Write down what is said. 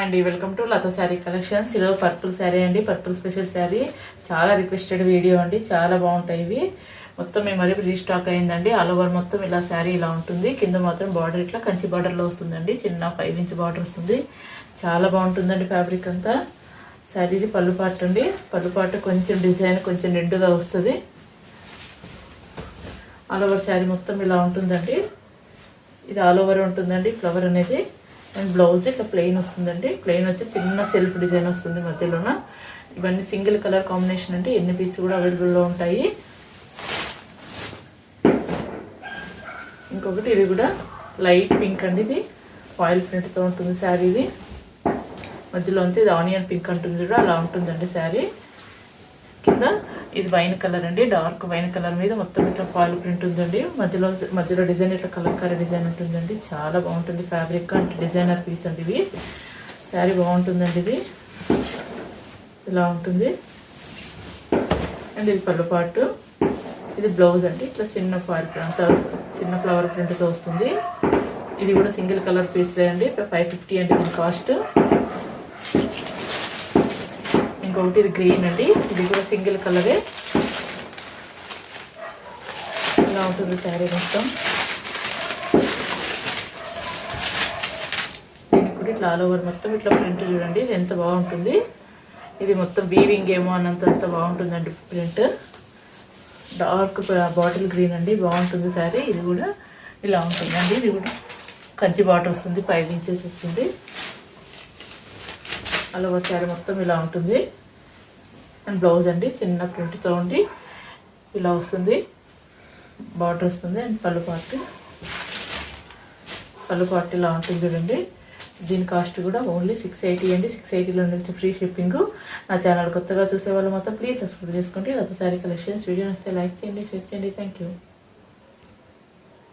అండి welcome to Latha sari collections. ఈరోజు purple sari అండి, పర్పుల్ స్పెషల్ శారీ. చాలా రిక్వెస్టెడ్ వీడియో అండి, చాలా బాగుంటాయి ఇవి. మొత్తం మేము మరి రీస్టాక్ అయిందండి. ఆల్ ఓవర్ మొత్తం ఇలా శారీ ఇలా ఉంటుంది. కింద మాత్రం బార్డర్ ఇట్లా కంచి బార్డర్లో వస్తుందండి, చిన్న 5 ఇంచ్ బార్డర్ వస్తుంది. చాలా బాగుంటుందండి ఫ్యాబ్రిక్ అంతా. శారీది పళ్ళు పాటు అండి, పళ్ళు పాటు కొంచెం డిజైన్ కొంచెం నిండుగా వస్తుంది. ఆల్ ఓవర్ శారీ మొత్తం ఇలా ఉంటుందండి. ఇది ఆల్ ఓవర్ ఉంటుందండి ఫ్లవర్ అనేది. అండ్ బ్లౌజ్ ఇట్లా ప్లెయిన్ వస్తుందండి. ప్లెయిన్ వచ్చి చిన్న సెల్ఫ్ డిజైన్ వస్తుంది మధ్యలోన. ఇవన్నీ సింగిల్ కలర్ కాంబినేషన్ అండి. ఎన్ని పీస్ కూడా అవైలబుల్లో ఉంటాయి. ఇంకొకటి ఇది కూడా లైట్ పింక్ అండి, ఇది ఫాయిల్ ప్రింట్తో ఉంటుంది శారీ. ఇది మధ్యలోంచి ఇది ఆనియన్ పింక్ అంటుంది కూడా, అలా ఉంటుందండి శారీ. కింద ఇది వైన్ కలర్ అండి, డార్క్ వైన్ కలర్ మీద మొత్తం ఇట్లా ఫాయిల్ ప్రింట్ ఉందండి. మధ్యలో డిజైన్ ఇట్లా కలంకారీ డిజైన్ ఉంటుందండి. చాలా బాగుంటుంది ఫ్యాబ్రిక్ అంటే డిజైనర్ పీస్ అండి ఇవి. శారీ బాగుంటుందండి. ఇది ఇలా ఉంటుంది. అండ్ ఇది పళ్ళు పాటు, ఇది బ్లౌజ్ అండి. ఇట్లా చిన్న ఫాయిల్ ప్రింట్, చిన్న ఫ్లవర్ ప్రింట్తో వస్తుంది. ఇది కూడా సింగిల్ కలర్ పీస్లే అండి. 550 అండి దీని కాస్ట్. ఇంకొకటి ఇది గ్రీన్ అండి, ఇది కూడా సింగిల్ కలరే. ఇలా ఉంటుంది శారీ మొత్తం. దీనికి కూడా ఇట్లా ఆల్ ఓవర్ మొత్తం ఇట్లా ప్రింట్ చూడండి, ఇది ఎంత బాగుంటుంది. ఇది మొత్తం వీవింగ్ ఏమో అన్నంత బాగుంటుందండి ప్రింట్. డార్క్ బాటిల్ గ్రీన్ అండి, బాగుంటుంది శారీ. ఇది కూడా ఇలా ఉంటుందండి. ఇది కూడా కంచి బాటర్ వస్తుంది, 5 ఇంచెస్ వస్తుంది. ఆల్ ఓవర్ శారీ మొత్తం ఇలా ఉంటుంది. అండ్ బ్లౌజ్ అండి చిన్న ప్రింట్తో ఉండి ఇలా వస్తుంది, బార్డర్ వస్తుంది. అండ్ పళ్ళు పార్ట్ ఇలా ఉంటుంది చూడండి. దీని కాస్ట్ కూడా ఓన్లీ 680 అండి. 680లో నుంచి ఫ్రీ షిప్పింగ్. నా ఛానల్ కొత్తగా చూసే వాళ్ళు మాత్రం ప్లీజ్ సబ్స్క్రైబ్ చేసుకోండి. లతా శారీ కలెక్షన్స్. వీడియో నచ్చితే లైక్ చేయండి, షేర్ చేయండి. Thank you.